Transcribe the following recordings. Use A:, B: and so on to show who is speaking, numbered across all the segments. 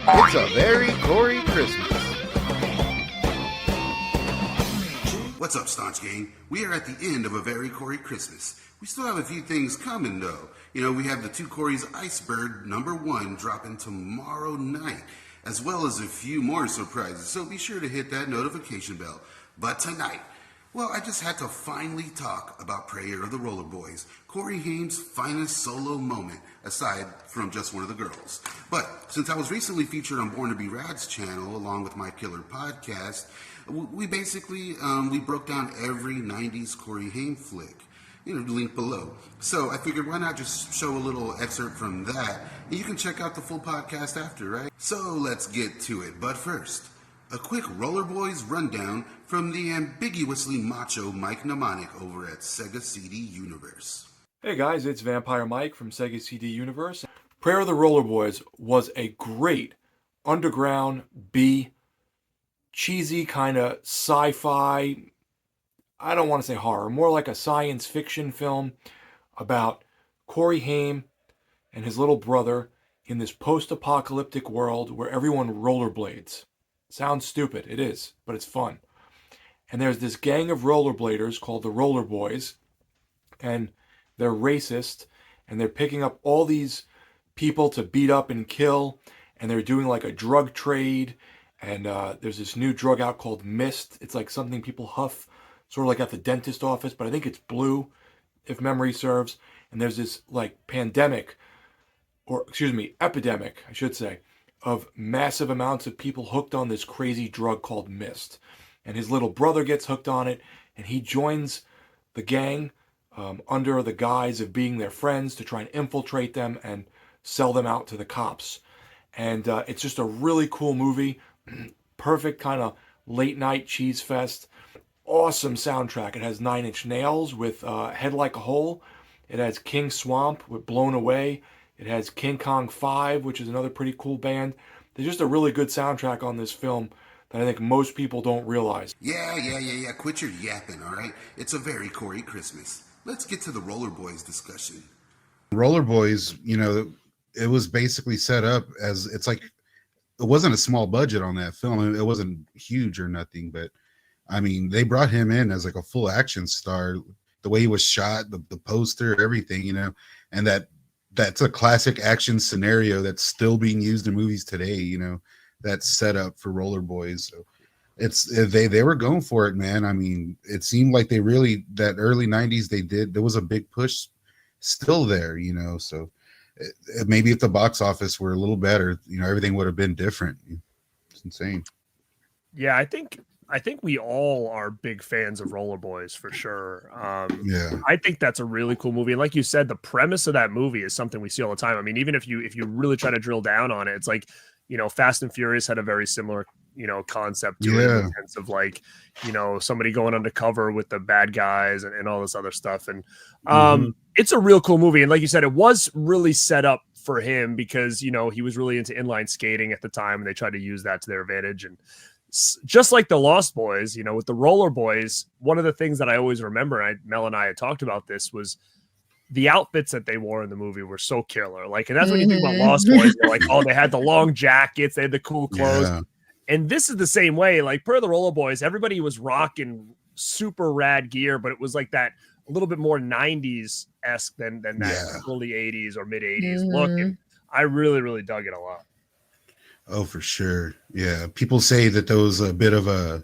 A: It's a very Corey Christmas.
B: What's up, Staunch Gang? We are at the end of a very Corey Christmas. We still have a few things coming, though. You know, we have the Two Corey's Iceberg #1 dropping tomorrow night, as well as a few more surprises, so be sure to hit that notification bell. But tonight, well, I just had to finally talk about Prayer of the Rollerboys, Corey Haim's finest solo moment, aside from just one of the girls. But since I was recently featured on Born to Be Rad's channel, along with my killer podcast, we basically we broke down every 90s Corey Haim flick. You know, link below. So I figured, why not just show a little excerpt from that, and you can check out the full podcast after, right? So let's get to it. But first, a quick Rollerboys rundown from the ambiguously macho Mike Mnemonic over at Sega CD Universe.
C: Hey guys, it's Vampire Mike from Sega CD Universe. Prayer of the Rollerboys was a great underground B, cheesy kind of sci-fi, I don't want to say horror, more like a science fiction film about Corey Haim and his little brother in this post-apocalyptic world where everyone rollerblades. Sounds stupid, it is, but it's fun. And there's this gang of rollerbladers called the Rollerboys, and they're racist, and they're picking up all these people to beat up and kill, and they're doing like a drug trade, and there's this new drug out called Mist. It's like something people huff, sort of like at the dentist office, but I think it's blue, if memory serves. And there's this like epidemic, I should say, of massive amounts of people hooked on this crazy drug called Mist. And his little brother gets hooked on it, and he joins the gang under the guise of being their friends to try and infiltrate them and sell them out to the cops. And it's just a really cool movie. Perfect kind of late night cheese fest. Awesome soundtrack. It has Nine Inch Nails with Head Like a Hole. It has King Swamp with Blown Away. It has King Kong 5, which is another pretty cool band. There's just a really good soundtrack on this film that I think most people don't realize.
B: Yeah. Quit your yapping, all right? It's a very Corey Christmas. Let's get to the Rollerboys discussion.
D: Rollerboys, you know, it was basically set up as, it's like, it wasn't a small budget on that film. It wasn't huge or nothing, but I mean, they brought him in as like a full action star. The way he was shot, the poster, everything, you know, and that's a classic action scenario that's still being used in movies today, you know, that's set up for Rollerboys. So they were going for it, man. I mean, it seemed like they really, that early 90s, there was a big push still there, you know, so maybe if the box office were a little better, you know, everything would have been different. It's insane.
E: Yeah, I think we all are big fans of Rollerboys for sure.
D: Yeah,
E: I think that's a really cool movie. And like you said, the premise of that movie is something we see all the time. I mean, even if you really try to drill down on it, it's like, you know, Fast and Furious had a very similar, you know, concept to it, in the sense of like, you know, somebody going undercover with the bad guys and all this other stuff. And it's a real cool movie. And like you said, it was really set up for him because, you know, he was really into inline skating at the time, and they tried to use that to their advantage. And just like the Lost Boys, you know, with the Rollerboys, one of the things that I always remember, Mel and I had talked about this, was the outfits that they wore in the movie were so killer. Like, and that's when you think about Lost Boys, you're like, oh, they had the long jackets, they had the cool clothes. Yeah. And this is the same way. Like, per the Rollerboys, everybody was rocking super rad gear, but it was like that a little bit more 90s-esque than that early 80s or mid 80s look. And I really, really dug it a lot.
D: Oh, for sure. Yeah. People say that there was a bit of a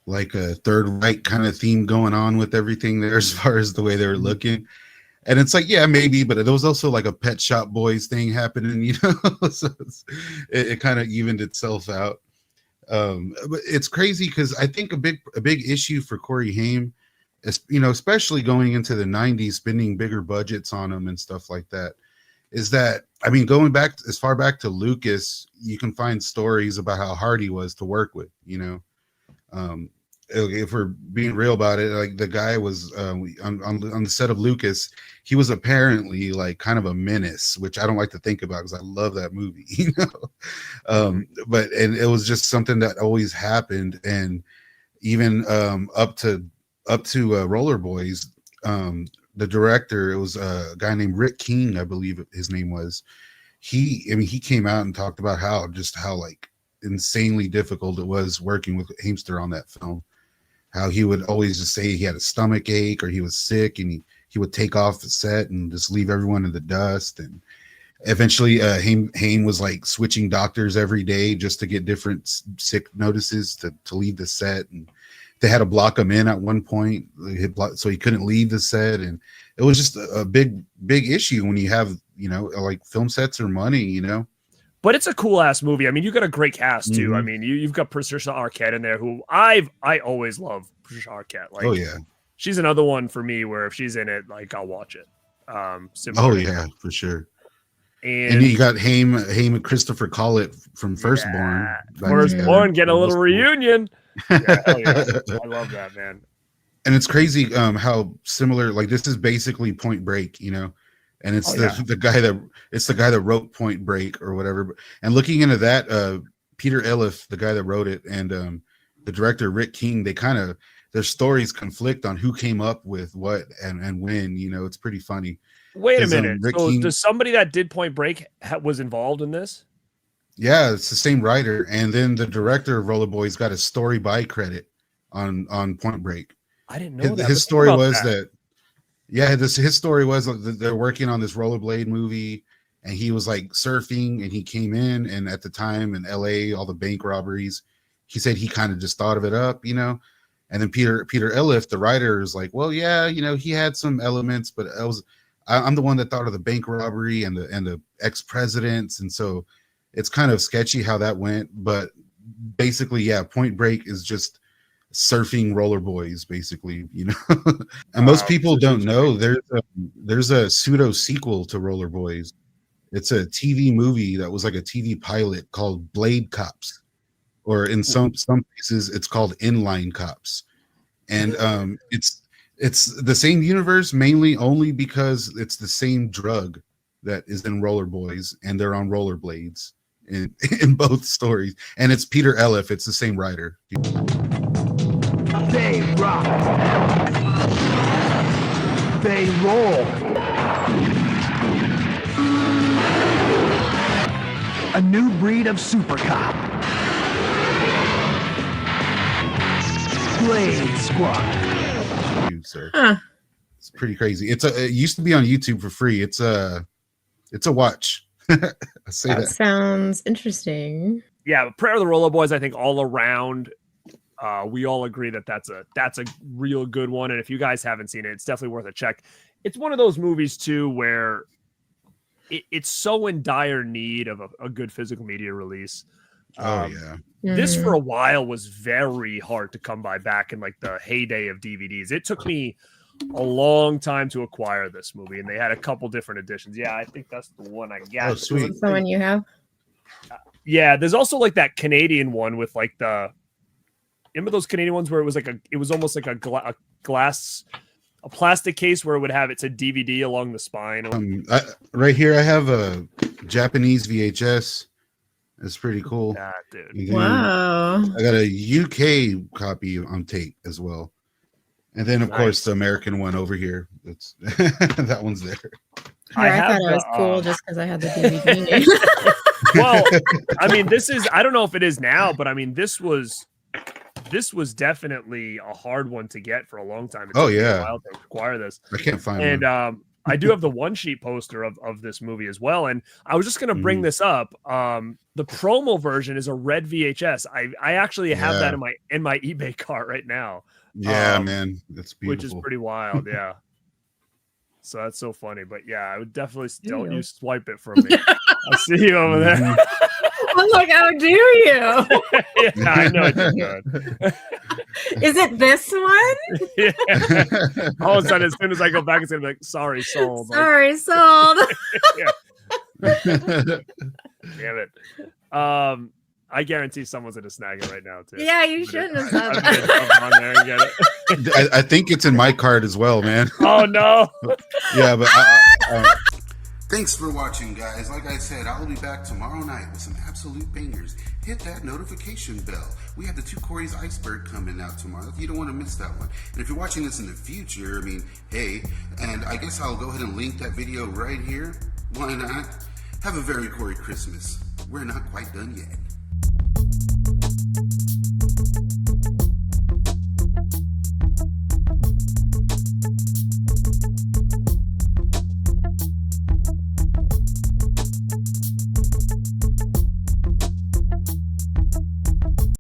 D: Third Reich kind of theme going on with everything there as far as the way they were looking. And it's like, yeah, maybe, but there was also like a Pet Shop Boys thing happening, you know, so it kind of evened itself out. But it's crazy because I think a big issue for Corey Haim is, you know, especially going into the 90s, spending bigger budgets on them and stuff like that, is that, I mean, going back as far back to Lucas, you can find stories about how hard he was to work with, you know. If we're being real about it, like the guy was on the set of Lucas, he was apparently like kind of a menace, which I don't like to think about because I love that movie, you know. But it was just something that always happened, and even up to Rollerboys, the director, it was a guy named Rick King, I believe his name was. he came out and talked about how like insanely difficult it was working with Haimster on that film. How he would always just say he had a stomach ache or he was sick, and he would take off the set and just leave everyone in the dust. And eventually, Haim was like switching doctors every day just to get different sick notices to leave the set, and they had to block him in at one point, so he couldn't leave the set. And it was just a big issue when you have, like film sets or money,
E: But it's a cool ass movie. I mean, you got a great cast too.
D: Mhm.
E: I mean, you've got Patricia Arquette in there, who I always love Patricia Arquette. Like,
D: oh yeah,
E: she's another one for me where if she's in it, like I'll watch it.
D: oh yeah, for sure.
E: And
D: And you got Haim and Christopher Collett from Firstborn.
E: Firstborn getting a little reunion. Yeah, hell yeah. I love that, man.
D: And it's crazy how similar, like, this is basically Point Break, and it's the guy that wrote Point Break or whatever. And looking into that, Peter Elif, the guy that wrote it, and the director Rick King, their stories conflict on who came up with what and when. It's pretty funny.
E: Wait a minute.
D: Rick
E: So
D: King,
E: does somebody that did Point Break was involved in this?
D: yeah, it's the same writer, and then the director of Rollerboys got a story by credit on Point Break.
E: I didn't know that.
D: His story was that his story was that they're working on this rollerblade movie, and he was like surfing, and he came in, and at the time in LA, all the bank robberies, he said he kind of just thought of it up, and then Peter Elif, the writer, is like, well, yeah, he had some elements, but I'm the one that thought of the bank robbery and the ex-presidents, and so it's kind of sketchy how that went. But basically, yeah, Point Break is just surfing Rollerboys, basically, And most people don't know there's a pseudo sequel to Rollerboys. It's a TV movie that was like a TV pilot called Blade Cops, or in some places it's called Inline Cops, and it's the same universe, mainly only because it's the same drug that is in Rollerboys, and they're on rollerblades in both stories. And it's Peter Elif. It's the same writer.
F: They rock. They roll. A new breed of super cop. Blade Squad.
D: Sir.
G: Huh.
D: It's pretty crazy. It used to be on YouTube for free. It's a watch. I say
G: That
D: that.
G: sounds interesting.
E: Yeah, but Prayer of the Rollerboys, I think all around, we all agree that that's a real good one. And if you guys haven't seen it, it's definitely worth a check. It's one of those movies too where it's so in dire need of a good physical media release.
D: Oh yeah.
E: This for a while was very hard to come by back in like the heyday of DVDs. It took me a long time to acquire this movie, and they had a couple different editions. Yeah, I think that's the one I got.
D: Oh, sweet.
G: Someone you have?
E: Yeah, there's also like that Canadian one with like remember those Canadian ones where it was almost like a plastic case where it would have it's a DVD along the spine.
D: Right here I have a Japanese VHS. It's pretty cool.
E: Yeah, dude.
D: And then
G: Wow.
D: I got a UK copy on tape as well. And then, of course, the American one over here. That's that one's there.
G: I thought it was cool just because I had the DVD.
E: Well, I mean, I don't know if it is now, but I mean, this was definitely a hard one to get for a long time. It took me a while to acquire this.
D: I can't find
E: and,
D: one.
E: I do have the one sheet poster of this movie as well. And I was just going to bring this up. The promo version is a red VHS. I actually have that in my eBay cart right now.
D: Yeah, man, that's beautiful.
E: Which is pretty wild. Yeah. So that's so funny. But yeah, I would definitely don't you swipe it from me. I see you over there.
G: I'm like, how dare you?
E: Yeah, I know it's good.
G: Is it this one?
E: Yeah. All of a sudden, as soon as I go back, it's gonna be like, sorry, sold.
G: Sorry, sold.
E: Damn it. I guarantee someone's gonna snag it right now too.
G: Yeah, you shouldn't have said
E: I'm gonna jump on there and get it.
D: I think it's in my card as well, man.
E: Oh no.
D: Yeah, but
B: Thanks for watching, guys. Like I said, I'll be back tomorrow night with some absolute bangers. Hit that notification bell. We have the Two Corey's Iceberg coming out tomorrow. You don't want to miss that one. And if you're watching this in the future, I mean, hey, and I guess I'll go ahead and link that video right here. Why not? Have a very Cory Christmas. We're not quite done yet.